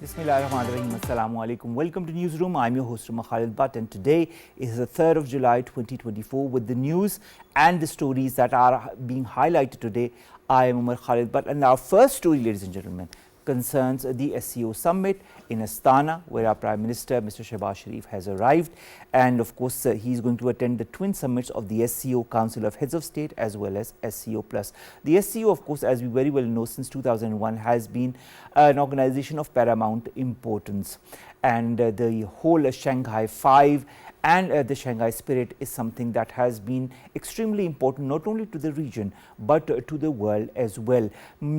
Bismillahirrahmanirrahim. Assalamu alaikum. Welcome to Newsroom. I'm your host, Khalid, and today is the 3rd of July 2024 with the news and the stories that are being highlighted today. I am Omar Khalid, and our first story, ladies and gentlemen, concerns the SCO Summit in Astana, where our Prime Minister, Mr. Shehbaz has arrived. And of course, he's going to attend the twin summits of the SCO Council of Heads of State as well as SCO Plus. The SCO, of course, as we very well know, since 2001 has been an organization of paramount importance. And the whole Shanghai 5 and the Shanghai Spirit is something that has been extremely important not only to the region but to the world as well.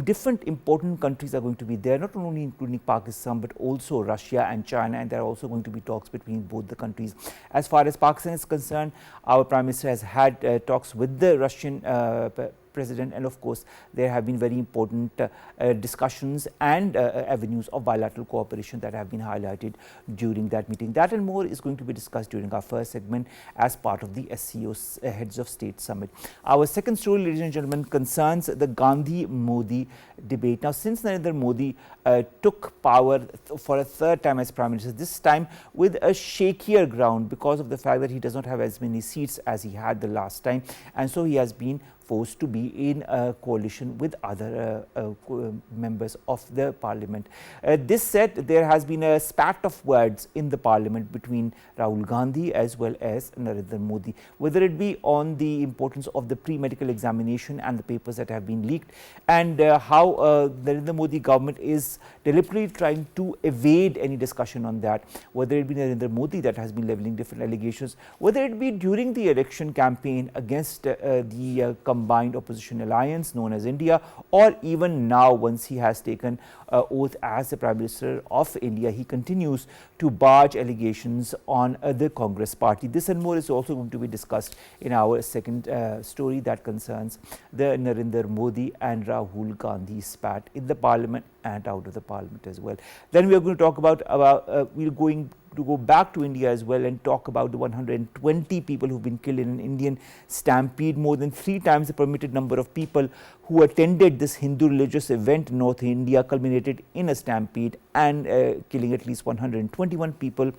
Different important countries are going to be there, not only including Pakistan but also Russia and China, and there are also going to be talks between both the countries. As far as Pakistan is concerned, our Prime Minister has had talks with the Russian President, and of course there have been very important discussions and avenues of bilateral cooperation that have been highlighted during that meeting. That and more is going to be discussed during our first segment as part of the SCO Heads of State Summit. Our second story, ladies and gentlemen, concerns the Gandhi-Modi debate. Now, since Narendra Modi took power for a third time as Prime Minister, this time with a shakier ground because of the fact that he does not have as many seats as he had the last time, and so he has been forced to be in a coalition with other members of the parliament. This said, there has been a spat of words in the parliament between Rahul Gandhi as well as Narendra Modi, whether it be on the importance of the pre-medical examination and the papers that have been leaked, and how Narendra Modi government is deliberately trying to evade any discussion on that, whether it be Narendra Modi that has been levelling different allegations, whether it be during the election campaign against the combined opposition alliance known as India, or even now once he has taken oath as the Prime Minister of India, he continues to barge allegations on the Congress party. This and more is also going to be discussed in our second story that concerns the Narendra Modi and Rahul Gandhi spat in the parliament and out of the parliament as well. Then we are going to talk about we're going to go back to India as well and talk about the 120 people who've been killed in an Indian stampede, more than 3 times the permitted number of people who attended this Hindu religious event in North India culminated in a stampede and killing at least 121 people.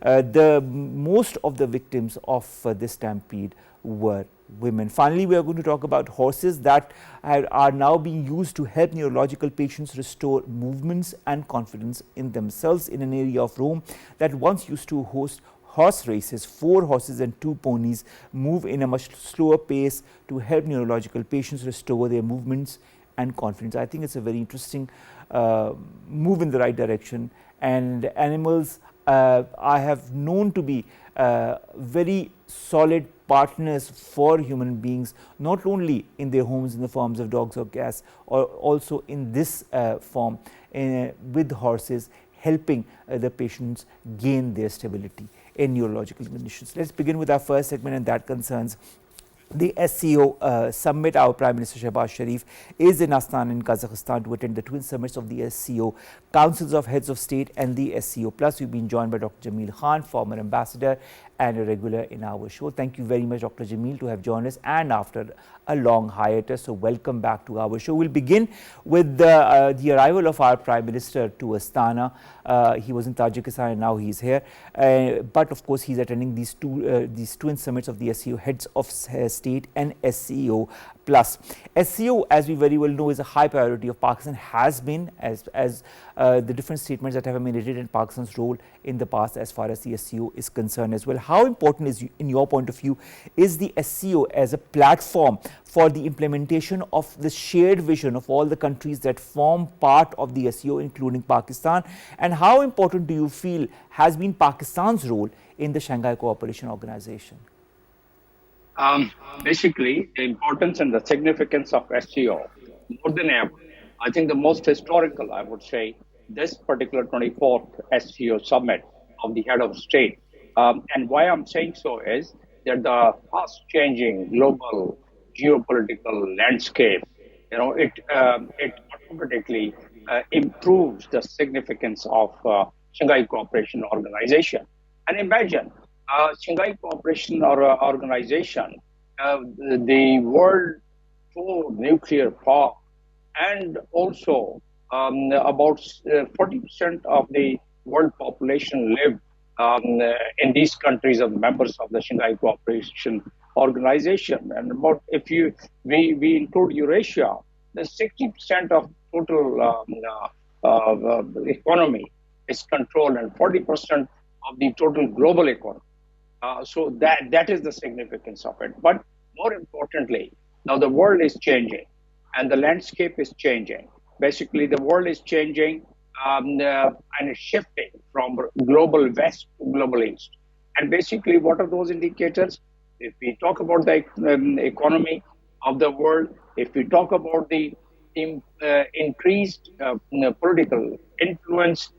Most of the victims of this stampede were women. Finally, we are going to talk about horses that are now being used to help neurological patients restore movements and confidence in themselves in an area of Rome that once used to host horse races. 4 horses and 2 ponies move in a much slower pace to help neurological patients restore their movements and confidence. I think it's a very interesting move in the right direction, and animals I have known to be very solid partners for human beings, not only in their homes in the forms of dogs or cats, or also in this form with horses, helping the patients gain their stability in neurological conditions. Let's begin with our first segment, and that concerns the SCO Summit. Our Prime Minister Shehbaz is in Astana in Kazakhstan to attend the twin summits of the SCO Councils of Heads of State and the SCO Plus. We've been joined by Dr. Jamil Khan, former ambassador and a regular in our show. Thank you very much, Dr. Jamil, to have joined us, and after a long hiatus. So welcome back to our show. We'll begin with the arrival of our Prime Minister to Astana. He was in Tajikistan and now he's here. But of course, he's attending these twin summits of the SCO Heads of State and SCO Plus. SCO, as we very well know, is a high priority of Pakistan, has been, as the different statements that have emanated in Pakistan's role in the past as far as the SCO is concerned as well. How important is, in your point of view, is the SCO as a platform for the implementation of the shared vision of all the countries that form part of the SCO, including Pakistan? And how important do you feel has been Pakistan's role in the Shanghai Cooperation Organization? Basically, the importance and the significance of SCO, more than ever, I think the most historical, I would say, this particular 24th SCO Summit of the Head of State. And why I'm saying so is that the fast-changing global geopolitical landscape, it automatically improves the significance of Shanghai Cooperation Organization. And imagine Shanghai Cooperation Organization, the world four nuclear power, and also about 40% of the world population live in these countries of members of the Shanghai Cooperation Organization. And about if we include Eurasia, the 60% of total economy is controlled and 40% of the total global economy. So that is the significance of it. But more importantly, now the world is changing and the landscape is changing. Basically, the world is changing and it's shifting from global west to global east. And basically, what are those indicators? If we talk about the economy of the world, if we talk about the increased political influence,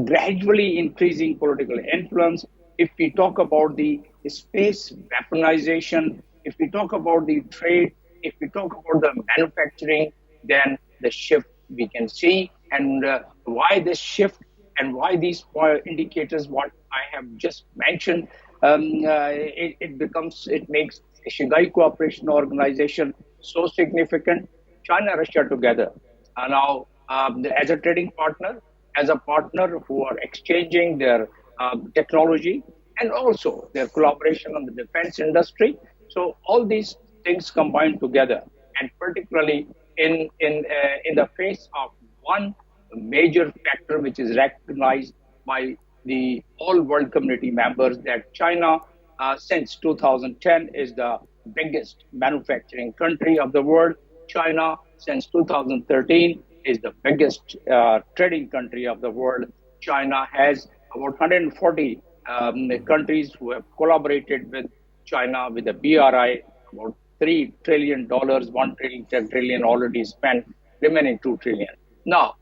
gradually increasing political influence, if we talk about the space weaponization, if we talk about the trade, if we talk about the manufacturing, then the shift we can see. And why this shift and why these indicators, what I have just mentioned, it makes the Shanghai Cooperation Organization so significant. China, Russia together are now as a trading partner, as a partner who are exchanging their technology and also their collaboration on the defense industry. So all these things combined together, and particularly in the face of one major factor which is recognized by the all world community members, that China since 2010 is the biggest manufacturing country of the world. China since 2013 is the biggest trading country of the world. China has about 140 countries who have collaborated with China with the BRI, about $3 trillion, 1 trillion already spent, remaining 2 trillion. Now,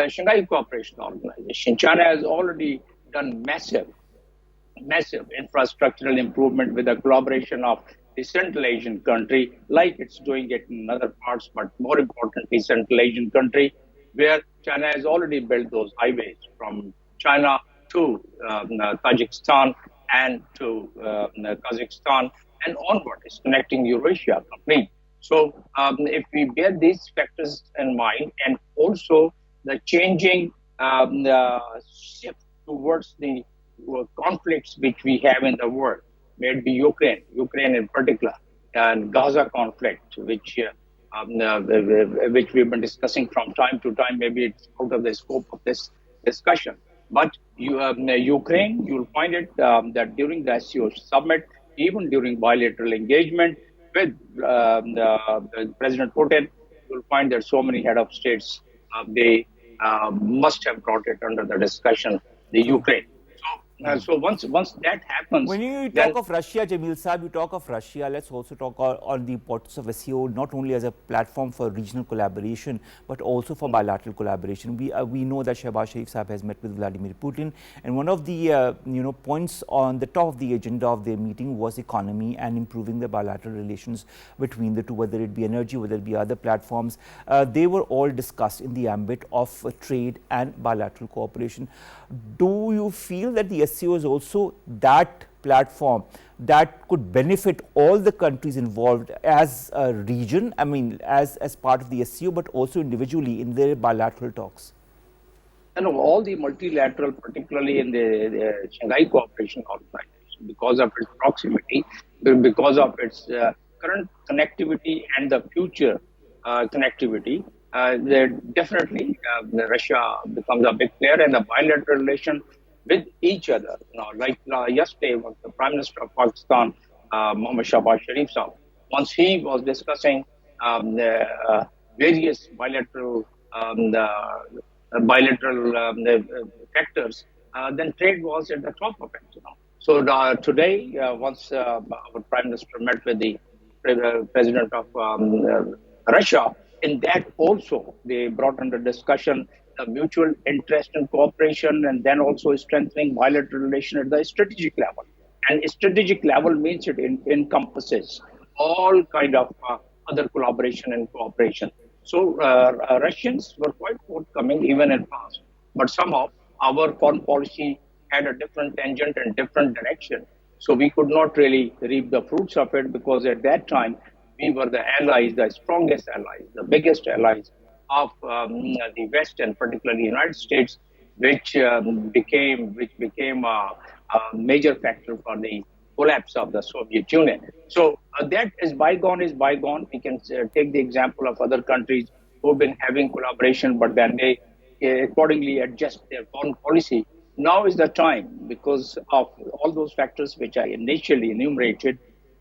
Shanghai Cooperation Organization, China has already done massive infrastructural improvement with the collaboration of the Central Asian country, like it's doing it in other parts, but more importantly, Central Asian country, where China has already built those highways from China to Tajikistan and to Kazakhstan and onward. It's connecting Eurasia complete. So if we bear these factors in mind, and also the changing shift towards the conflicts which we have in the world, may it be Ukraine in particular, and Gaza conflict, which we've been discussing from time to time. Maybe it's out of the scope of this discussion. But Ukraine, you'll find it that during the SCO Summit, even during bilateral engagement with President Putin, you'll find that so many head of states, they must have brought it under the discussion, the Ukraine. So once that happens, when you talk of Russia, Jamil Saab, you talk of Russia. Let's also talk on the importance of SCO not only as a platform for regional collaboration but also for bilateral collaboration. We know that Shehbaz Sharif Saab has met with Vladimir Putin, and one of the points on the top of the agenda of their meeting was economy and improving the bilateral relations between the two, whether it be energy, whether it be other platforms. They were all discussed in the ambit of trade and bilateral cooperation. Do you feel that the SCO is also that platform that could benefit all the countries involved as a region, I mean as part of the SCO, but also individually in their bilateral talks? And all the multilateral, particularly in the Shanghai Cooperation Organization, because of its proximity, because of its current connectivity and the future connectivity, definitely Russia becomes a big player, and the bilateral relation with each other. Like yesterday, was the Prime Minister of Pakistan, Shehbaz Sharif Saab, once he was discussing various bilateral factors, then trade was at the top of it. So today, once our Prime Minister met with the President of Russia, in that also they brought under discussion the mutual interest and cooperation, and then also strengthening bilateral relation at the strategic level. And strategic level means it encompasses all kind of other collaboration and cooperation. So Russians were quite forthcoming even in past, but somehow our foreign policy had a different tangent and different direction. So we could not really reap the fruits of it, because at that time we were the allies, the strongest allies, the biggest allies of the West and particularly the United States, which became a major factor for the collapse of the Soviet Union. So that is bygone is bygone. We can take the example of other countries who've been having collaboration, but then they accordingly adjust their foreign policy. Now is the time because of all those factors which I initially enumerated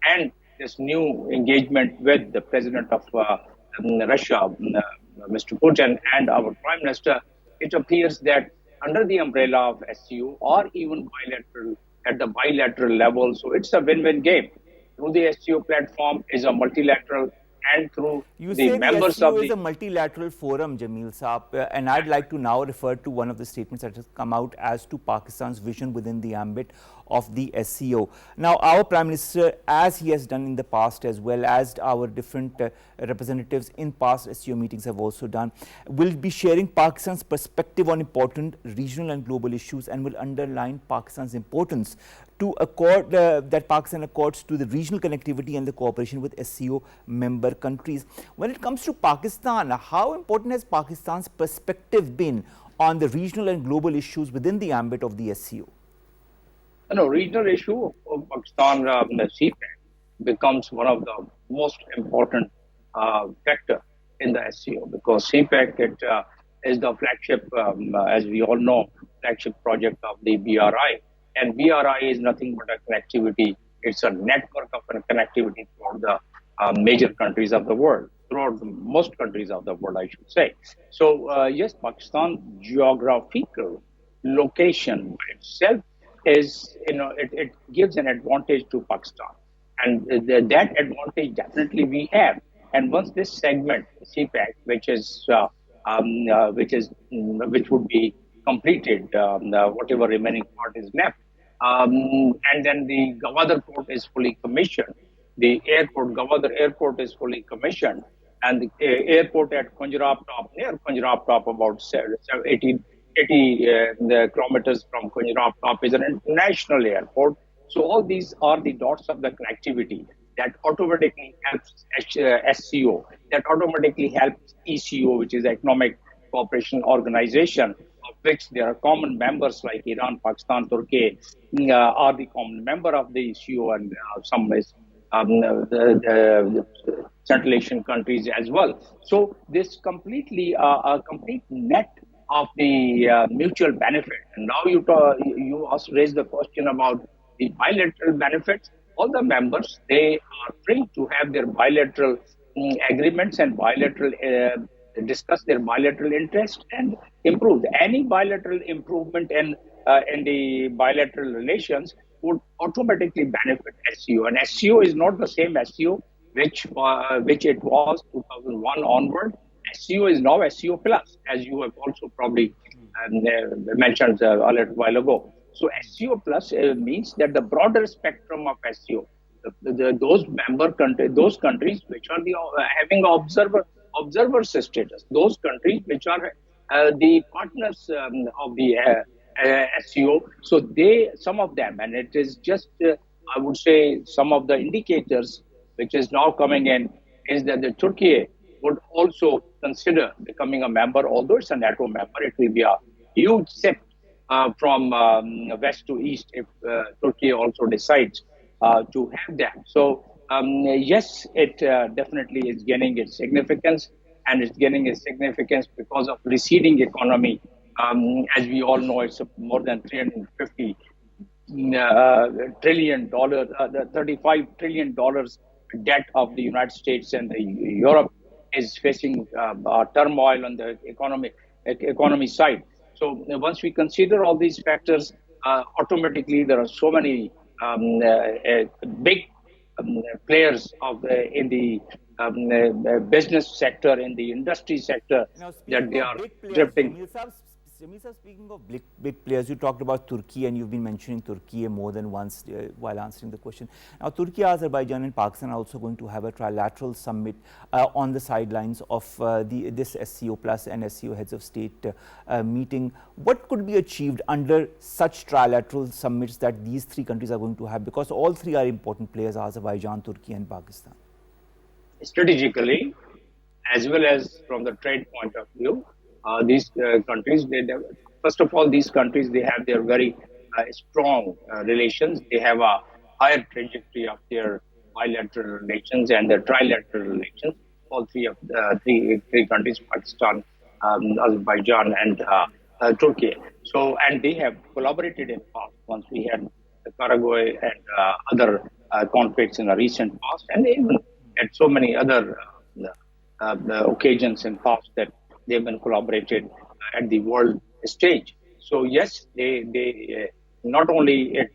and this new engagement with the president of Russia, Mr. Putin, and our prime minister, it appears that under the umbrella of SCO or even bilateral at the bilateral level, so it's a win-win game. Through the SCO platform is a multilateral and through You the say the members SCO of is the a multilateral forum, Jamil Saab, and I'd like to now refer to one of the statements that has come out as to Pakistan's vision within the ambit of the SCO. Now, our Prime Minister, as he has done in the past as well as our different representatives in past SCO meetings have also done, will be sharing Pakistan's perspective on important regional and global issues and will underline Pakistan's importance to accord that Pakistan accords to the regional connectivity and the cooperation with SCO member countries. When it comes to Pakistan, how important has Pakistan's perspective been on the regional and global issues within the ambit of the SCO? Regional issue of Pakistan, the CPEC becomes one of the most important factor in the SCO because CPEC is the flagship, as we all know, flagship project of the BRI. And BRI is nothing but a connectivity. It's a network of connectivity throughout the major countries of the world, throughout most countries of the world, I should say. So, yes, Pakistan geographical location by itself is, it gives an advantage to Pakistan. And that advantage definitely we have. And once this segment, CPEC, which would be completed, whatever remaining part is left, and then the Gwadar port is fully commissioned, the airport, Gwadar airport is fully commissioned, and the airport at Punjab Top, near Punjab Top, about 80 kilometers from Punjab Top, is an international airport. So all these are the dots of the connectivity that automatically helps SCO, that automatically helps ECO, which is Economic Cooperation Organization, of which there are common members like Iran, Pakistan, Turkey, are the common member of the ECO, and some is the Central Asian countries as well. So this completely a complete net of the mutual benefit. And now you also raised the question about the bilateral benefits. All the members, they are free to have their bilateral agreements and bilateral discuss their bilateral interest and improve. Any bilateral improvement in the bilateral relations would automatically benefit SCO. And SCO is not the same SCO which it was 2001 onward. SCO is now SCO plus, as you have also probably mentioned a little while ago. So SCO plus means that the broader spectrum of SCO, those member countries, those countries which are having observer status, those countries which are the partners of the SCO. So some of them, and it is just I would say some of the indicators which is now coming in is that the Turkey would also consider becoming a member, although it's a NATO member. It will be a huge step from west to east if Turkey also decides to have that. So yes, it definitely is gaining its significance, and it's gaining its significance because of receding economy. As we all know, it's more than $350 trillion, $35 trillion debt of the United States, and Europe is facing turmoil on the economy side. So once we consider all these factors, automatically there are so many big players in the business sector, in the industry sector, that they are drifting. Jamil, speaking of big players, you talked about Turkey, and you've been mentioning Turkey more than once while answering the question. Now, Turkey, Azerbaijan, and Pakistan are also going to have a trilateral summit on the sidelines of this SCO Plus and SCO Heads of State meeting. What could be achieved under such trilateral summits that these three countries are going to have? Because all three are important players: Azerbaijan, Turkey, and Pakistan. Strategically, as well as from the trade point of view. These countries, first of all, these countries, they have their very strong relations. They have a higher trajectory of their bilateral relations and their trilateral relations. All three of the three countries, Pakistan, Azerbaijan, and Turkey. So, and they have collaborated in past. Once we had the Paraguay and other conflicts in the recent past, and even at so many other the occasions in past that they've been collaborated at the world stage. So yes, they not only it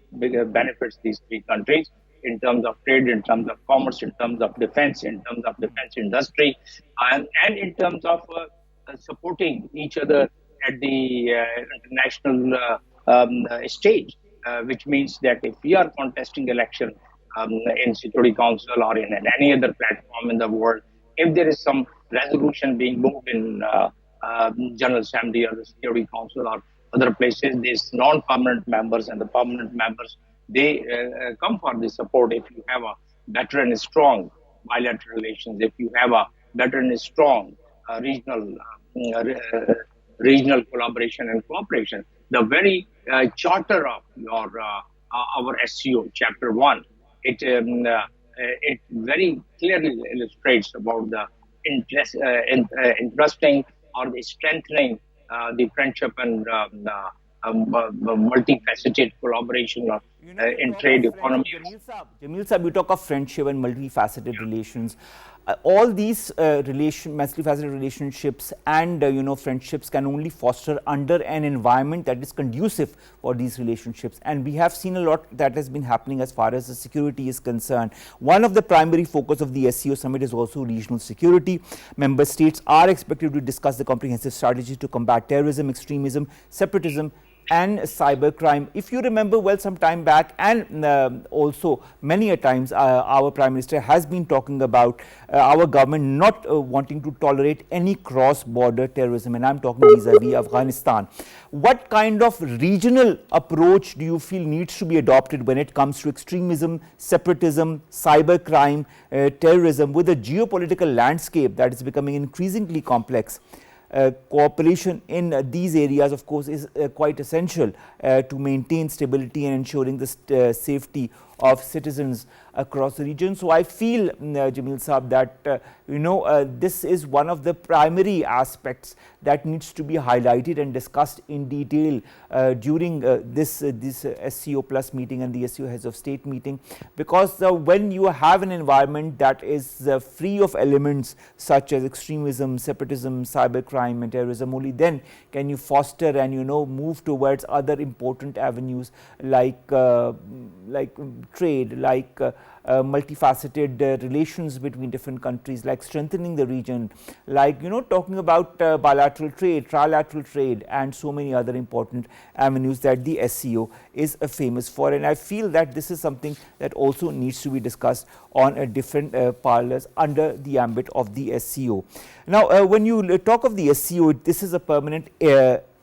benefits these three countries in terms of trade, in terms of commerce, in terms of defense, in terms of defense industry, and in terms of supporting each other at the international stage, which means that if we are contesting election in Security Council or in any other platform in the world, if there is some resolution being moved in General Assembly or the Security Council or other places, these non-permanent members and the permanent members, they come for the support. If you have a better and strong bilateral relations, if you have a better and strong regional collaboration and cooperation, the very charter of our SCO, Chapter 1, it very clearly illustrates about the interesting or the strengthening the friendship and multifaceted collaboration of, in trade economy. Jamil Saab, you talk of friendship and multifaceted relations. All these multifaceted relationships and friendships can only foster under an environment that is conducive for these relationships, and we have seen a lot that has been happening as far as the security is concerned. One of the primary focus of the SCO Summit is also regional security. Member states are expected to discuss the comprehensive strategy to combat terrorism, extremism, separatism and cybercrime. If you remember well, some time back, and also many a times our Prime Minister has been talking about our government not wanting to tolerate any cross-border terrorism, and I'm talking vis-a-vis Afghanistan. What kind of regional approach do you feel needs to be adopted when it comes to extremism, separatism, cybercrime, terrorism, with a geopolitical landscape that is becoming increasingly complex? Cooperation in these areas, of course, is quite essential to maintain stability and ensuring the safety of citizens across the region. So I feel, Jamil Saab, that this is one of the primary aspects that needs to be highlighted and discussed in detail during this SCO Plus meeting and the SCO Heads of State meeting, because when you have an environment that is free of elements such as extremism, separatism, cybercrime and terrorism, only then can you foster and move towards other important avenues like trade, like multifaceted relations between different countries, like strengthening the region, like talking about bilateral trade, trilateral trade, and so many other important avenues that the SCO is famous for. And I feel that this is something that also needs to be discussed on a different parlors under the ambit of the SCO. Now, when you talk of the SCO, this is a permanent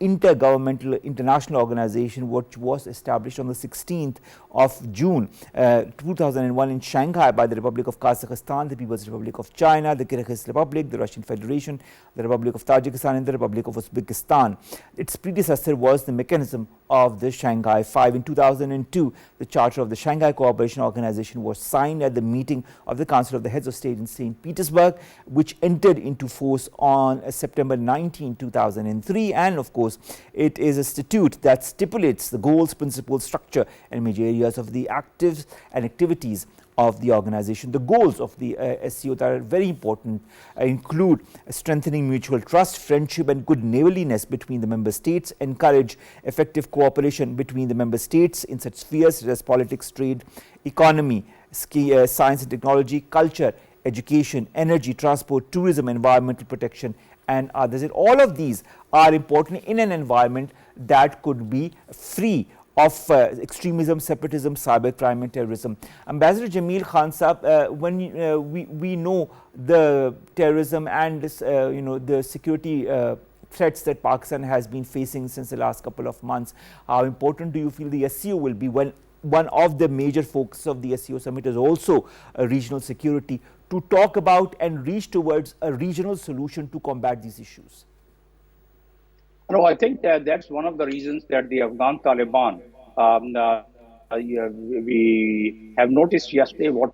intergovernmental international organization which was established on the 16th of June 2001 in Shanghai by the Republic of Kazakhstan, the People's Republic of China, the Kyrgyz Republic, the Russian Federation, the Republic of Tajikistan and the Republic of Uzbekistan. Its predecessor was the mechanism of the Shanghai Five. In 2002, the Charter of the Shanghai Cooperation Organization was signed at the meeting of the Council of the Heads of State in St. Petersburg, which entered into force on September 19, 2003, and of course it is a statute that stipulates the goals, principles, structure and major areas of the actives and activities of the organization. The goals of the SCO that are very important include strengthening mutual trust, friendship and good neighborliness between the member states, encourage effective cooperation between the member states in such spheres such as politics, trade, economy, science and technology, culture, education, energy, transport, tourism, environmental protection and others. And all of these are important in an environment that could be free of extremism, separatism, cybercrime and terrorism. Ambassador Jamil Khan Saab, when we know the terrorism and this, the security threats that Pakistan has been facing since the last couple of months, how important do you feel the SCO will be when one of the major focuses of the SCO Summit is also regional security? to talk about and reach towards a regional solution to combat these issues? No, I think that that's one of the reasons that the Afghan Taliban, yeah, we have noticed yesterday what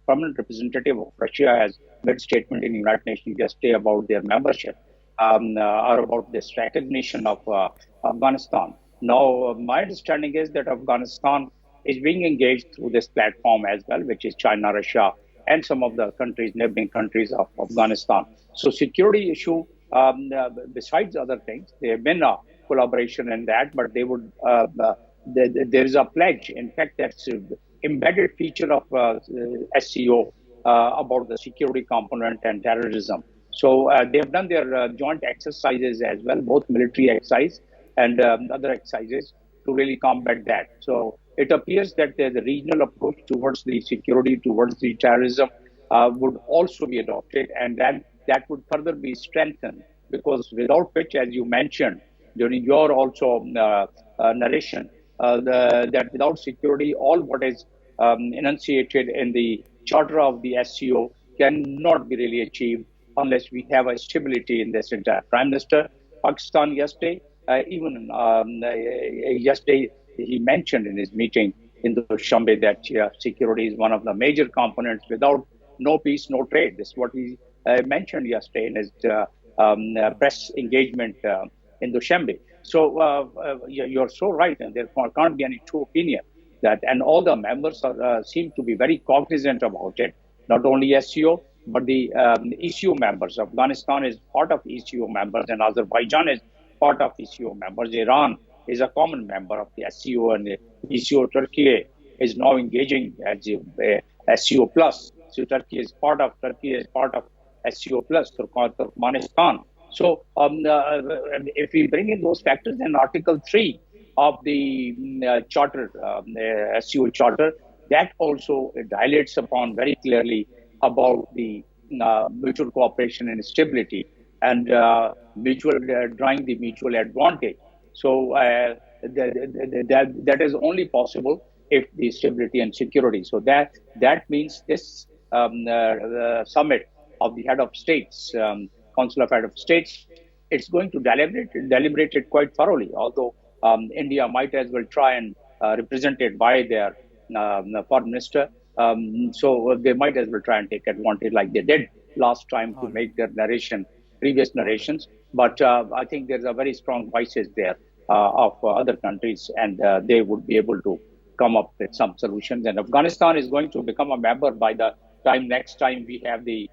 permanent representative of Russia has made statement in the United Nations yesterday about their membership or about this recognition of Afghanistan. Now, my understanding is that Afghanistan is being engaged through this platform as well, which is China, Russia, and some of the countries, neighboring countries of Afghanistan. So, security issue, besides other things, there have been a collaboration in that, but they would. There is a pledge. In fact, that's an embedded feature of SCO about the security component and terrorism. So they have done their joint exercises as well, both military exercise and other exercises to really combat that. So it appears that the regional approach towards the security, towards the terrorism, would also be adopted, and then that would further be strengthened. Because without which, as you mentioned during your also narration, that without security, all what is enunciated in the charter of the SCO cannot be really achieved unless we have a stability in this entire. Prime Minister Pakistan yesterday, even yesterday, he mentioned in his meeting in the Shambe that security is one of the major components. Without no peace, no trade. This is what he mentioned yesterday in his press engagement in the Shambe. So you're so right, and there can't be any two opinion that, and all the members are, seem to be very cognizant about it. Not only SCO, but the ECO members. Afghanistan is part of ECO members, and Azerbaijan is part of ECO members. Iran is a common member of the SCO, and the ECO Turkey is now engaging as SCO plus. So Turkey is part of SCO plus, Turkmenistan. So if we bring in those factors, then Article 3 of the charter, SCO charter, that also dilates upon very clearly about the mutual cooperation and stability and mutual drawing the mutual advantage. So that is only possible if the stability and security. So that means this summit of the head of states, Council of Head of States, it's going to deliberate it quite thoroughly. Although India might as well try and represent it by their foreign minister, so they might as well try and take advantage like they did last time to make their previous narrations. But I think there's a very strong voices there of other countries, and they would be able to come up with some solutions. And Afghanistan is going to become a member by the next time we have the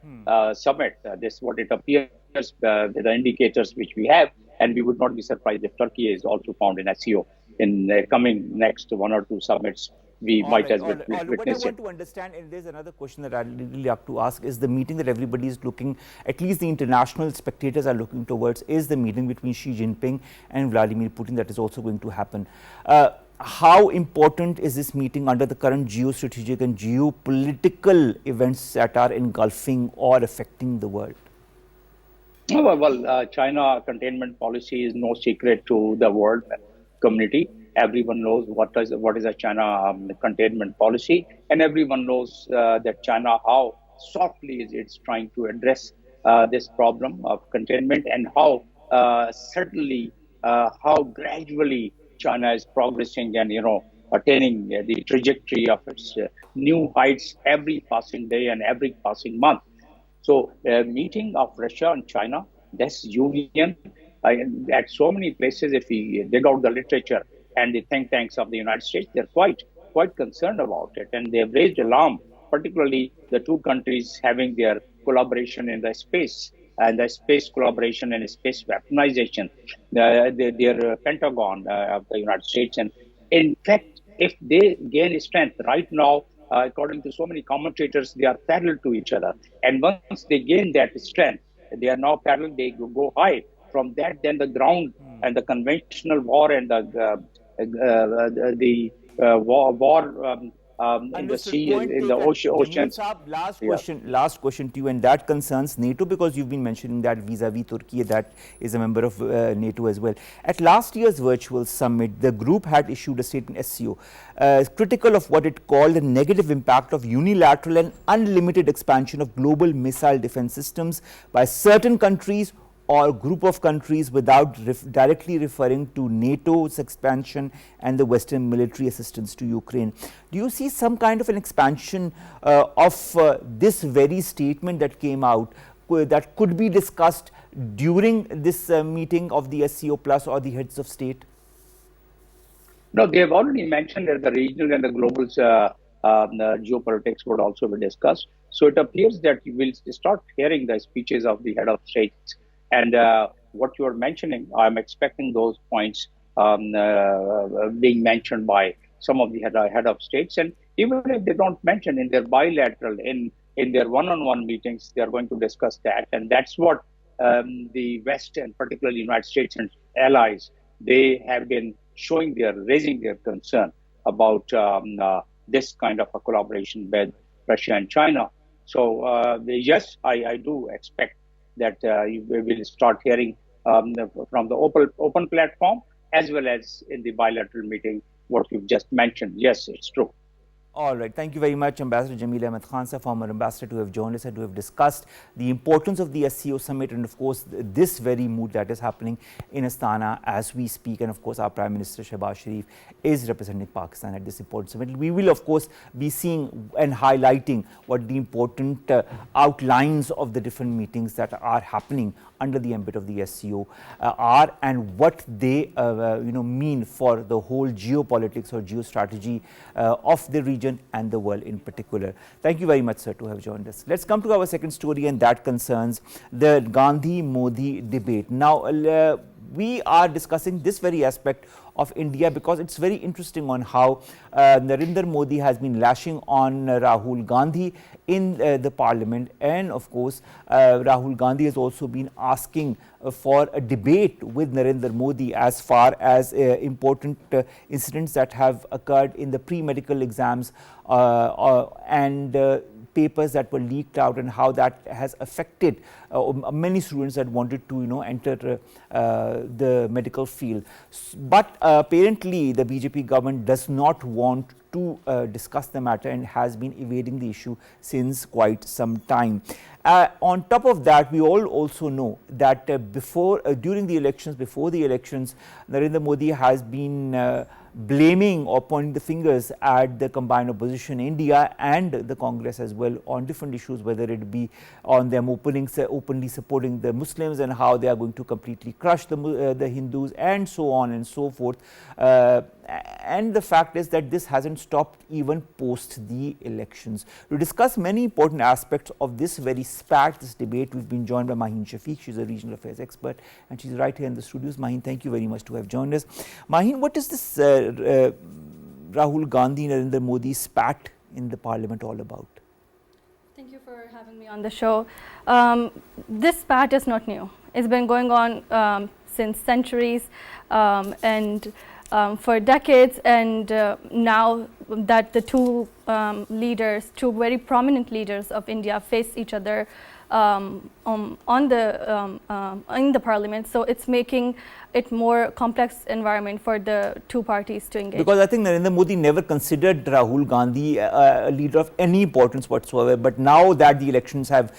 summit. This is what it appears with the indicators which we have, and we would not be surprised if Turkey is also found in SCO in the coming next one or two summits. We might as well witness What I want to understand, and there's another question that I really have to ask, is the meeting that everybody is looking, at least the international spectators are looking towards, is the meeting between Xi Jinping and Vladimir Putin that is also going to happen. How important is this meeting under the current geostrategic and geopolitical events that are engulfing or affecting the world? Well, China containment policy is no secret to the world community. Everyone knows what is a China containment policy, and everyone knows that China, how softly it's trying to address this problem of containment, and how certainly, how gradually China is progressing and attaining the trajectory of its new heights every passing day and every passing month. So, meeting of Russia and China, this union at so many places, if we dig out the literature and the think tanks of the United States, they're quite concerned about it, and they've raised alarm, particularly the two countries having their collaboration in the space and the space collaboration and space weaponization, their Pentagon of the United States. And in fact, if they gain strength right now, according to so many commentators, they are parallel to each other. And once they gain that strength, they are now parallel, they go high. From that, then the ground and the conventional war and the war in the Understood. sea, Point in the taken. Jamil oceans. Saab, Yeah. last question to you, and that concerns NATO, because you've been mentioning that vis-a-vis Turkey, that is a member of NATO as well. At last year's virtual summit, the group had issued a statement, SCO, critical of what it called the negative impact of unilateral and unlimited expansion of global missile defense systems by certain countries or group of countries, without directly referring to NATO's expansion and the Western military assistance to Ukraine. Do you see some kind of an expansion of this very statement that came out that could be discussed during this meeting of the SCO Plus or the heads of state? No, they have already mentioned that the regional and the global geopolitics would also be discussed. So it appears that you will start hearing the speeches of the head of states. And what you are mentioning, I'm expecting those points being mentioned by some of the head of states. And even if they don't mention in their bilateral, in their one-on-one meetings, they are going to discuss that. And that's what the West, and particularly United States and allies, they have been raising their concern about this kind of a collaboration with Russia and China. So yes, I do expect that we will start hearing from the open platform, as well as in the bilateral meeting, what you've just mentioned. Yes, it's true. All right. Thank you very much, Ambassador Jamil Ahmed Khan, former ambassador, to have joined us and to have discussed the importance of the SCO Summit and, of course, this very mood that is happening in Astana as we speak. And, of course, our Prime Minister, Shehbaz Sharif, is representing Pakistan at this important summit. We will, of course, be seeing and highlighting what the important outlines of the different meetings that are happening under the ambit of the SCO are, and what they mean for the whole geopolitics or geostrategy of the region and the world in particular. Thank you very much, sir, to have joined us. Let's come to our second story, and that concerns the Gandhi-Modi debate. Now, we are discussing this very aspect of India because it's very interesting on how Narendra Modi has been lashing on Rahul Gandhi in the parliament, and of course Rahul Gandhi has also been asking for a debate with Narendra Modi as far as important incidents that have occurred in the pre-medical exams and papers that were leaked out, and how that has affected many students that wanted to enter the medical field. But apparently the BJP government does not want to discuss the matter and has been evading the issue since quite some time. On top of that, we all also know that before the elections, Narendra Modi has been blaming or pointing the fingers at the combined opposition, India and the Congress as well, on different issues, whether it be on them openly supporting the Muslims and how they are going to completely crush the Hindus and so on and so forth. And the fact is that this hasn't stopped even post the elections. To discuss many important aspects of this very spat, this debate, we've been joined by Maheen Shafeeq. She's a regional affairs expert and she's right here in the studios. Maheen, thank you very much to have joined us. Maheen, what is this Rahul Gandhi, Narendra Modi spat in the parliament all about? Thank you for having me on the show. This spat is not new. It's been going on since centuries and for decades, and now that the two very prominent leaders of India face each other in the parliament, so it's making it more complex environment for the two parties to engage. Because I think Narendra Modi never considered Rahul Gandhi a leader of any importance whatsoever. But now that the elections have,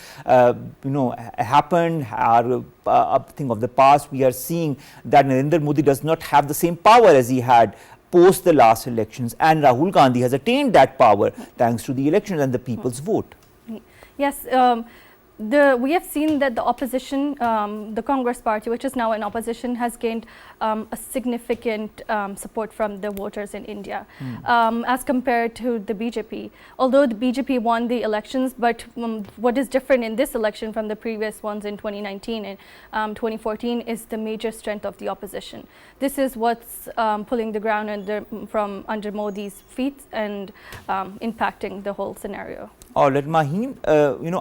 happened, are a thing of the past, we are seeing that Narendra Modi does not have the same power as he had post the last elections, and Rahul Gandhi has attained that power thanks to the elections and the people's vote. Yes. We have seen that the opposition, the Congress party, which is now in opposition, has gained a significant support from the voters in India as compared to the BJP. Although the BJP won the elections, but what is different in this election from the previous ones in 2019 and 2014 is the major strength of the opposition. This is what's pulling the ground from under Modi's feet and impacting the whole scenario. All right, Maheen,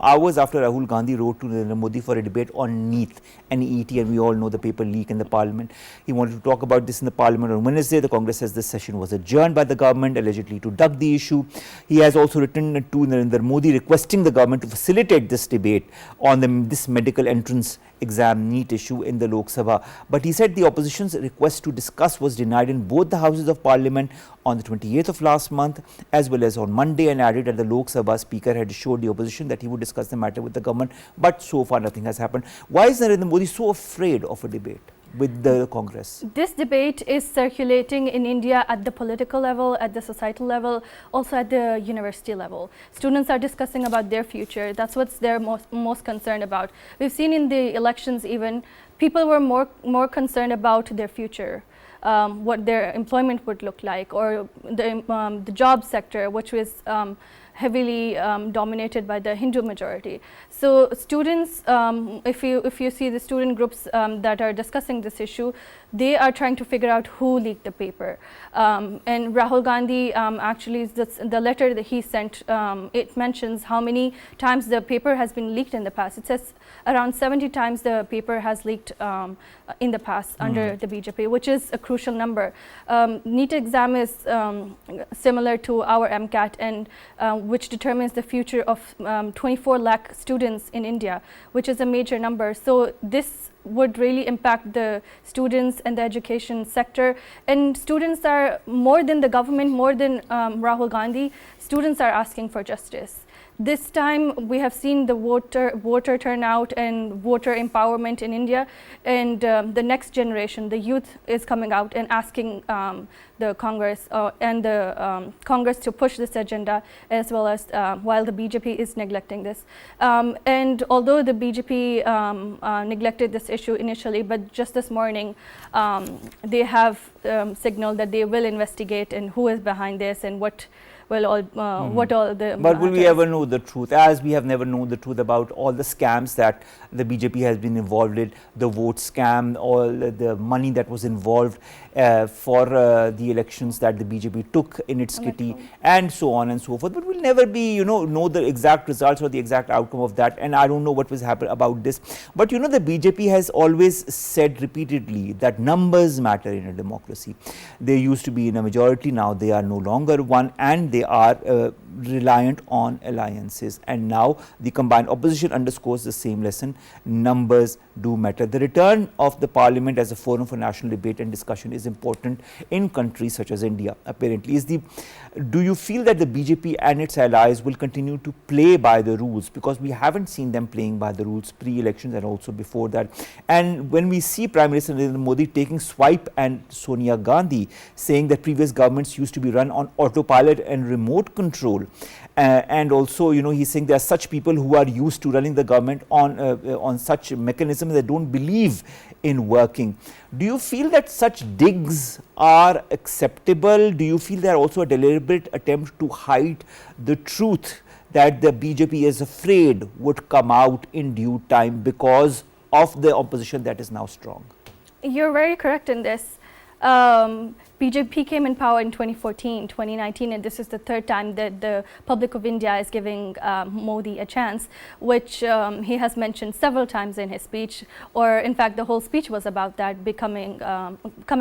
hours after Rahul Gandhi wrote to Narendra Modi for a debate on NEET, NEET, and we all know the paper leak in the parliament. He wanted to talk about this in the parliament on Wednesday. The Congress says this session was adjourned by the government, allegedly to duck the issue. He has also written to Narendra Modi requesting the government to facilitate this debate on this medical entrance exam NEET issue in the Lok Sabha. But he said the opposition's request to discuss was denied in both the houses of parliament on the 28th of last month as well as on Monday, and added that the Lok Sabha speaker had assured the opposition that he would discuss the matter with the government, but so far nothing has happened. Why is Narendra Modi so afraid of a debate with the Congress? This debate is circulating in India at the political level, at the societal level, also at the university level. Students are discussing about their future. That's what they're most concerned about. We've seen in the elections even, people were more concerned about their future. What their employment would look like, or the job sector, which was heavily dominated by the Hindu majority. So students, if you see the student groups that are discussing this issue, they are trying to figure out who leaked the paper. And Rahul Gandhi, actually, the letter that he sent, it mentions how many times the paper has been leaked in the past. It says around 70 times the paper has leaked in the past under the BJP, which is a crucial number. NEET exam is similar to our MCAT, and which determines the future of 24 lakh students in India, which is a major number. So this would really impact the students and the education sector. And students are, more than the government, more than Rahul Gandhi, students are asking for justice. This time we have seen the voter turnout and voter empowerment in India, and the next generation, the youth, is coming out and asking the Congress and the Congress to push this agenda, as well as while the BJP is neglecting this. And although the BJP neglected this issue initially, but just this morning they have signaled that they will investigate and who is behind this and what all the. But will we ever know the truth? As we have never known the truth about all the scams that the BJP has been involved in, the vote scam, all the money that was involved for the elections that the BJP took in its kitty, and so on and so forth. But we'll never be, know the exact results or the exact outcome of that. And I don't know what was happening about this. But the BJP has always said repeatedly that numbers matter in a democracy. They used to be in a majority, now they are no longer one, and they are reliant on alliances. And now the combined opposition underscores the same lesson: numbers do matter. The return of the parliament as a forum for national debate and discussion is important in countries such as India, apparently. Do you feel that the BJP and its allies will continue to play by the rules? Because we haven't seen them playing by the rules pre-elections and also before that. And when we see Prime Minister Narendra Modi taking swipe and Sonia Gandhi, saying that previous governments used to be run on autopilot and remote control, and also, he's saying there are such people who are used to running the government on such mechanisms that don't believe in working. Do you feel that such digs are acceptable? Do you feel they are also a deliberate attempt to hide the truth that the BJP is afraid would come out in due time because of the opposition that is now strong? You're very correct in this. BJP came in power in 2014, 2019, and this is the third time that the public of India is giving Modi a chance, which he has mentioned several times in his speech, or in fact the whole speech was about that, coming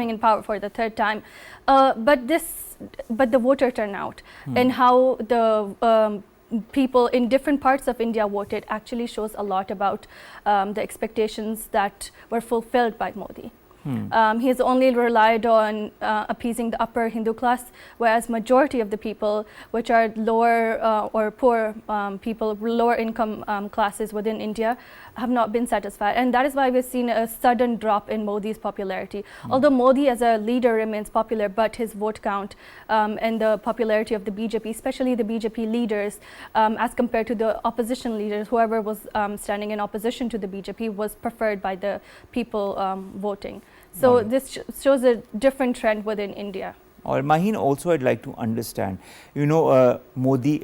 in power for the third time. But the voter turnout and how the people in different parts of India voted actually shows a lot about the expectations that were fulfilled by Modi. He has only relied on appeasing the upper Hindu class, whereas majority of the people, which are lower or poor people, lower income classes within India, have not been satisfied. And that is why we've seen a sudden drop in Modi's popularity. Although Modi as a leader remains popular, but his vote count and the popularity of the BJP, especially the BJP leaders, as compared to the opposition leaders, whoever was standing in opposition to the BJP, was preferred by the people voting. So this shows a different trend within India. Or Maheen, also I'd like to understand, Modi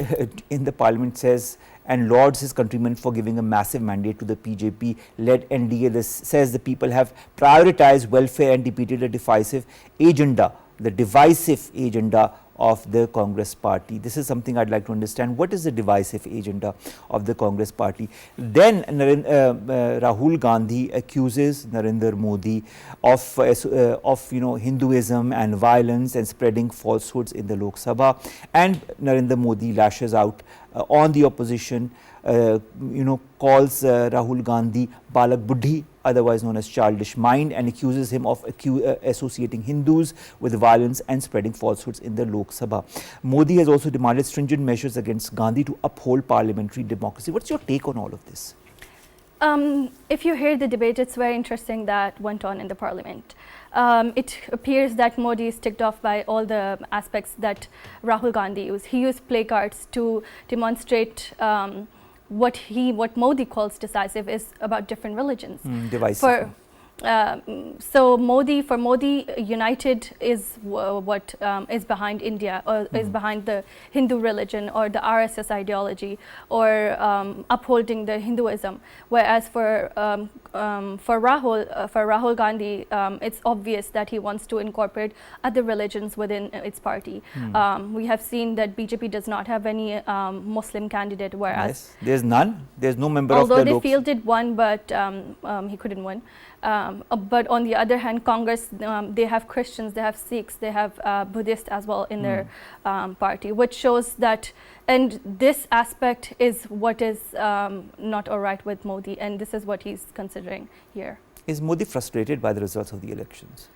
in the parliament says and lauds his countrymen for giving a massive mandate to the BJP-led NDA. This says the people have prioritized welfare and defeated a divisive agenda of the Congress party. This is something I'd like to understand. What is the divisive agenda of the Congress party? Then Rahul Gandhi accuses Narendra Modi of Hinduism and violence and spreading falsehoods in the Lok Sabha, and Narendra Modi lashes out on the opposition, calls Rahul Gandhi Balak Buddhi, otherwise known as childish mind, and accuses him of associating Hindus with violence and spreading falsehoods in the Lok Sabha. Modi has also demanded stringent measures against Gandhi to uphold parliamentary democracy. What's your take on all of this? If you hear the debate, it's very interesting that went on in the parliament. It appears that Modi is ticked off by all the aspects that Rahul Gandhi used. He used placards to demonstrate what Modi calls decisive is about different religions. Divisive. So for Modi, united is what is behind India, or is behind the Hindu religion or the RSS ideology, or upholding the Hinduism. Whereas for Rahul Gandhi, it's obvious that he wants to incorporate other religions within its party. We have seen that BJP does not have any Muslim candidate, whereas there's none. There's no member of the although they fielded one, but he couldn't win. But on the other hand, Congress, they have Christians, they have Sikhs, they have Buddhists as well in their party, which shows that, and this aspect is what is not all right with Modi, and this is what he's considering here. Is Modi frustrated by the results of the elections?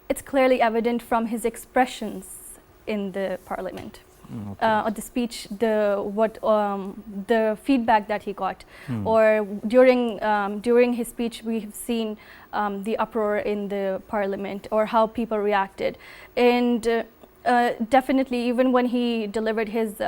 It's clearly evident from his expressions in the parliament. Or the speech, the feedback that he got, or during his speech, we have seen the uproar in the parliament, or how people reacted, and definitely even when he delivered his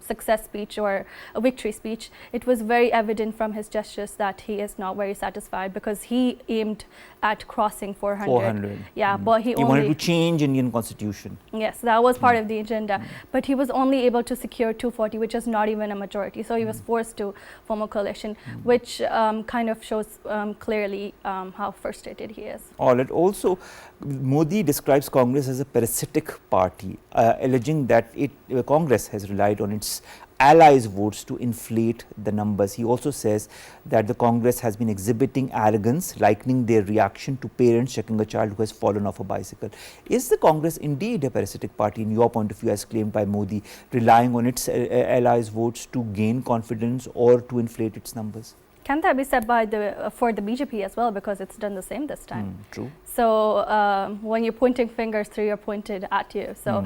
success speech or a victory speech, it was very evident from his gestures that he is not very satisfied, because he aimed at crossing 400. Yeah, but he wanted to change Indian constitution. Yes, that was part of the agenda, but he was only able to secure 240, which is not even a majority. So he was forced to form a coalition, which kind of shows clearly how frustrated he is. All right. Also, Modi describes Congress as a parasitic party, alleging that Congress has relied on its allies' votes to inflate the numbers. He also says that the Congress has been exhibiting arrogance, likening their reaction to parents checking a child who has fallen off a bicycle. Is the Congress indeed a parasitic party, in your point of view, as claimed by Modi, relying on its allies' votes to gain confidence or to inflate its numbers? Can that be said for the BJP as well, because it's done the same this time? True. So when you're pointing fingers, you're pointed at you. So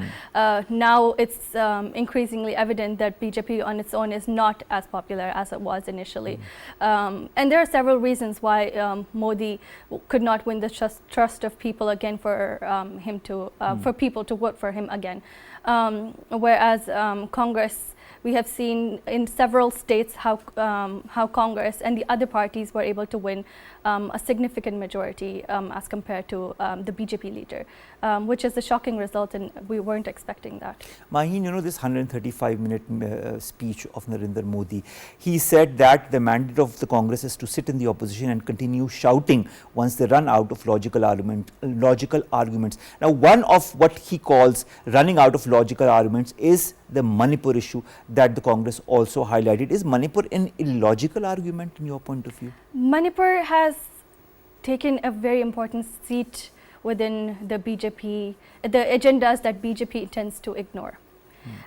now it's increasingly evident that BJP on its own is not as popular as it was initially. And there are several reasons why Modi could not win the trust of people again for him to for people to vote for him again. Whereas Congress, we have seen in several states how Congress and the other parties were able to win a significant majority as compared to the BJP leader, which is a shocking result, and we weren't expecting that. Maheen, this 135-minute speech of Narendra Modi, he said that the mandate of the Congress is to sit in the opposition and continue shouting once they run out of logical arguments. Now, one of what he calls running out of logical arguments is the Manipur issue that the Congress also highlighted. Is Manipur an illogical argument in your point of view? Manipur has taken a very important seat within the BJP, the agendas that BJP intends to ignore.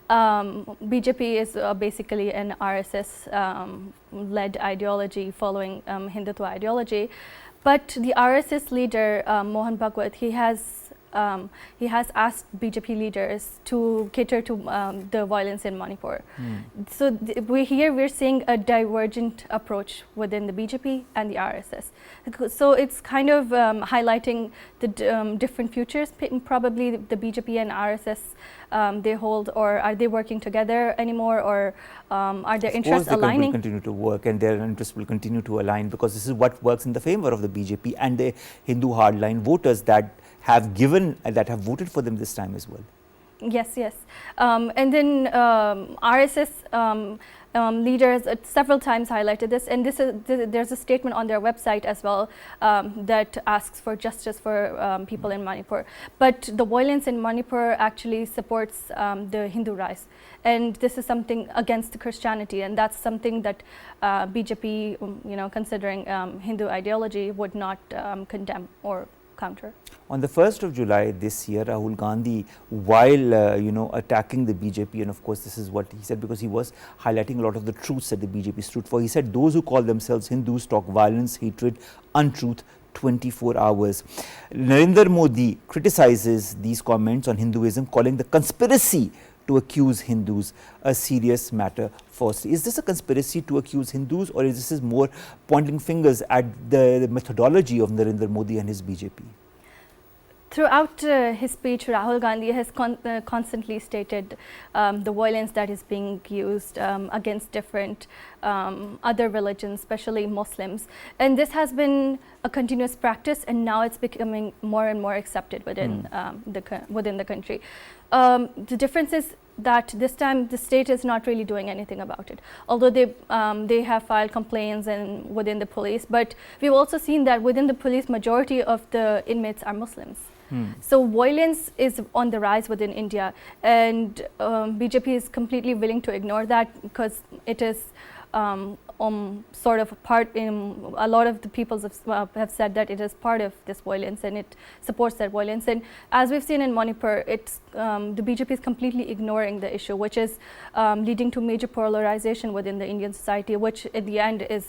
BJP is basically an RSS-led ideology following Hindutva ideology, but the RSS leader Mohan Bhagwat, he has asked BJP leaders to cater to the violence in Manipur. So we're seeing a divergent approach within the BJP and the RSS. So it's kind of highlighting the different futures. Probably the BJP and RSS they hold, or are they working together anymore, or are their interests aligning? Will continue to work, and their interests will continue to align, because this is what works in the favor of the BJP and the Hindu hardline voters that have voted for them this time as well. Yes, yes. And then RSS leaders several times highlighted this, and there's a statement on their website as well that asks for justice for people in Manipur. But the violence in Manipur actually supports the Hindu rise, and this is something against Christianity, and that's something that BJP, considering Hindu ideology, would not condemn or counter. On the 1st of July this year, Rahul Gandhi, while attacking the BJP, and of course this is what he said because he was highlighting a lot of the truths that the BJP stood for. He said those who call themselves Hindus talk violence, hatred, untruth 24 hours. Narendra Modi criticizes these comments on Hinduism, calling the conspiracy to accuse Hindus a serious matter. First, is this a conspiracy to accuse Hindus, or is this more pointing fingers at the methodology of Narendra Modi and his BJP? Throughout his speech, Rahul Gandhi has constantly stated the violence that is being used against different other religions, especially Muslims. And this has been a continuous practice, and now it's becoming more and more accepted within the country. The difference is that this time the state is not really doing anything about it, although they have filed complaints and within the police. But we've also seen that within the police, majority of the inmates are Muslims. So violence is on the rise within India, and BJP is completely willing to ignore that because it is sort of a part in a lot of the peoples have said that it is part of this violence and it supports that violence. And as we've seen in Manipur, it's the BJP is completely ignoring the issue, which is leading to major polarization within the Indian society, which at the end is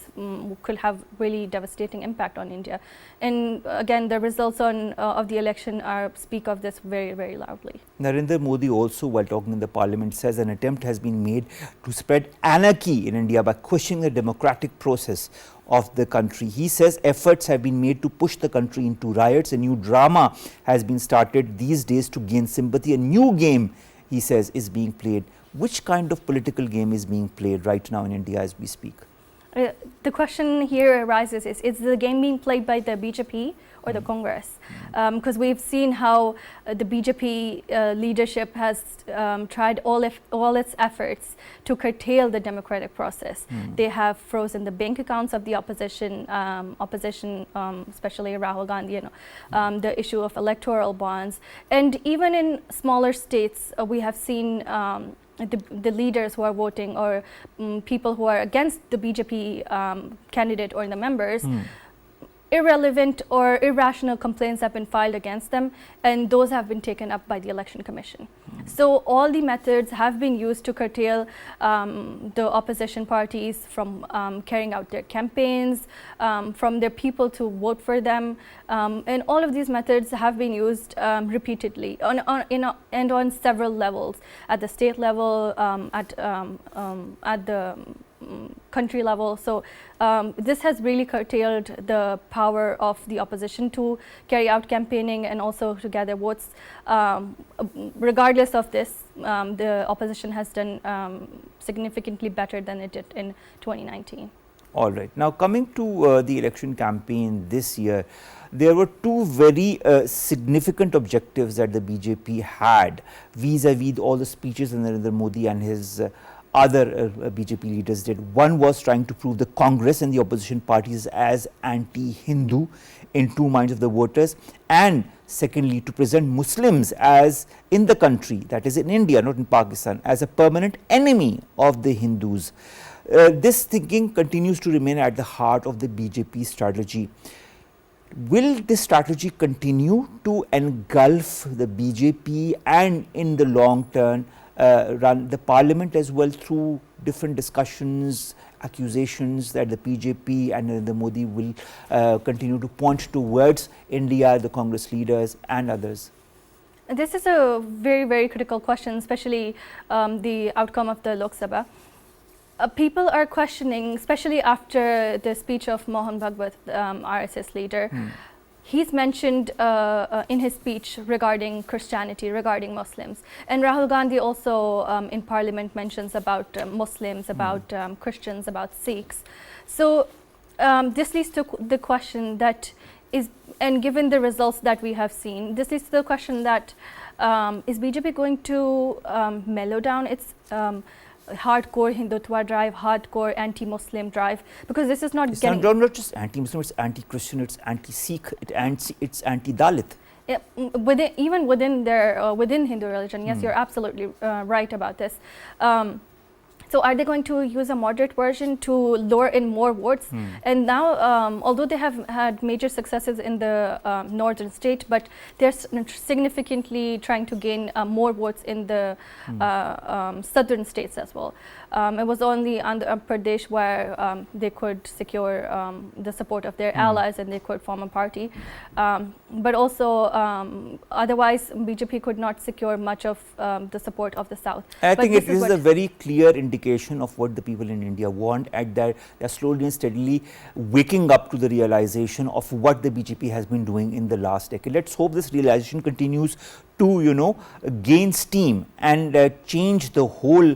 could have really devastating impact on India. And again, the results of the election speak of this very, very loudly. Narendra Modi also, while talking in the parliament, says an attempt has been made to spread anarchy in India by questioning the democratic process of the country. He says efforts have been made to push the country into riots. A new drama has been started these days to gain sympathy. A new game, he says, is being played. Which kind of political game is being played right now in India as we speak? The question here arises is the game being played by the BJP or the Congress? Because we've seen how the BJP leadership has tried all its efforts to curtail the democratic process. They have frozen the bank accounts of the opposition, especially Rahul Gandhi, the issue of electoral bonds. And even in smaller states, we have seen the leaders who are voting or people who are against the BJP candidate or the members, irrelevant or irrational complaints have been filed against them, and those have been taken up by the Election Commission. So all the methods have been used to curtail the opposition parties from carrying out their campaigns, from their people to vote for them, and all of these methods have been used repeatedly and on several levels, at the state level, at the country level. So this has really curtailed the power of the opposition to carry out campaigning and also to gather votes. Regardless of this, the opposition has done significantly better than it did in 2019. All right. Now coming to the election campaign this year, there were two very significant objectives that the BJP had vis-a-vis all the speeches that Narendra Modi and his other BJP leaders did. One was trying to prove the Congress and the opposition parties as anti-Hindu in two minds of the voters, and secondly to present Muslims as in the country, that is in India, not in Pakistan, as a permanent enemy of the Hindus. This thinking continues to remain at the heart of the BJP strategy. Will this strategy continue to engulf the BJP and in the long term run the parliament as well through different discussions, accusations that the BJP and the Modi will continue to point towards India, the Congress leaders and others? This is a very, very critical question, especially the outcome of the Lok Sabha. People are questioning, especially after the speech of Mohan Bhagwat, RSS leader. He's mentioned in his speech regarding Christianity, regarding Muslims. And Rahul Gandhi also in parliament mentions about Muslims, about Christians, about Sikhs. So this leads to the question that and given the results that we have seen, this is the question that is BJP going to mellow down its hardcore Hindutva drive, hardcore anti-Muslim drive, because this is not it's getting... not just anti-Muslim, it's anti-Christian, it's anti-Sikh, it's anti-Dalit. Yeah, even within their within Hindu religion, yes, you're absolutely right about this. So are they going to use a moderate version to lure in more votes? And now, although they have had major successes in the northern state, but they're significantly trying to gain more votes in the southern states as well. It was only Andhra Pradesh where they could secure the support of their allies and they could form a party. But also, otherwise, BJP could not secure much of the support of the south. I but think it is a very clear indication of what the people in India want, and that they are slowly and steadily waking up to the realization of what the BJP has been doing in the last decade. Let's hope this realization continues to, gain steam and change the whole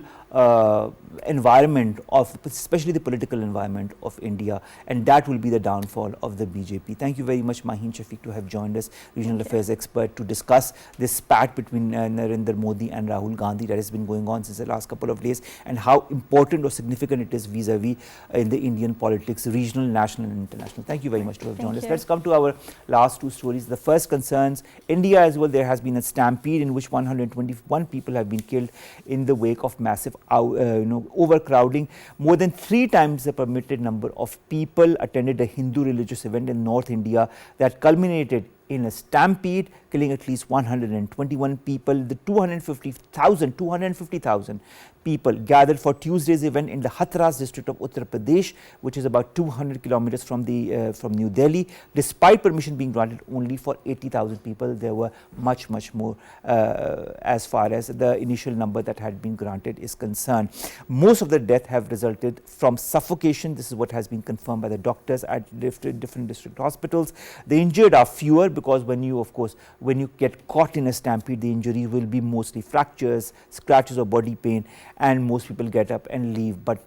environment of, especially the political environment of India, and that will be the downfall of the BJP. Thank you very much, Maheen, Shafeeq, to have joined us, regional affairs expert, to discuss this spat between Narendra Modi and Rahul Gandhi that has been going on since the last couple of days, and how important or significant it is vis-a-vis in the Indian politics, regional, national and international. Thank you very much to have joined us. Let's come to our last two stories. The first concerns India as well. There has been a stampede in which 121 people have been killed in the wake of massive overcrowding. More than 3 times the permitted number of people attended a Hindu religious event in North India that culminated in a stampede, killing at least 121 people. The 250,000 people gathered for Tuesday's event in the Hathras district of Uttar Pradesh, which is about 200 kilometers from New Delhi. Despite permission being granted only for 80,000 people, there were much more as far as the initial number that had been granted is concerned. Most of the deaths have resulted from suffocation. This is what has been confirmed by the doctors at different district hospitals. The injured are fewer, because when you get caught in a stampede, the injury will be mostly fractures, scratches or body pain, and most people get up and leave, but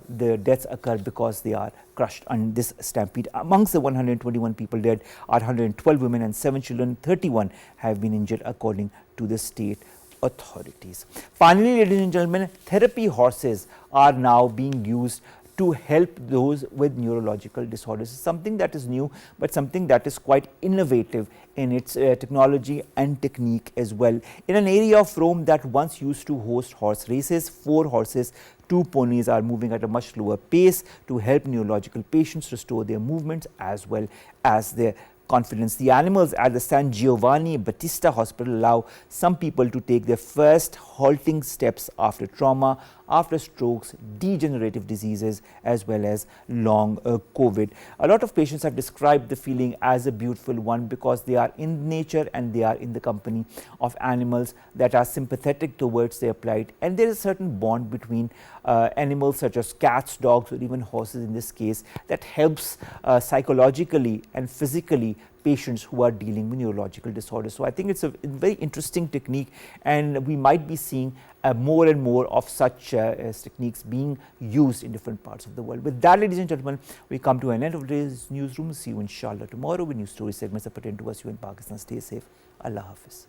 the deaths occur because they are crushed on this stampede. Amongst the 121 people dead are 112 women and 7 children. 31 have been injured according to the state authorities. Finally, ladies and gentlemen, therapy horses are now being used to help those with neurological disorders. It's something that is new, but something that is quite innovative in its technology and technique as well. In an area of Rome that once used to host horse races, 4 horses, 2 ponies are moving at a much slower pace to help neurological patients restore their movements as well as their confidence. The animals at the San Giovanni Battista Hospital allow some people to take their first halting steps after trauma, after strokes, degenerative diseases, as well as long COVID. A lot of patients have described the feeling as a beautiful one because they are in nature and they are in the company of animals that are sympathetic towards their plight, and there is a certain bond between animals such as cats, dogs, or even horses in this case that helps psychologically and physically patients who are dealing with neurological disorders. So I think it's a very interesting technique, and we might be seeing more and more of such techniques being used in different parts of the world. With that, ladies and gentlemen, we come to an end of today's newsroom. See you inshallah tomorrow with new story segments that pertain to us, you in Pakistan. Stay safe. Allah Hafiz.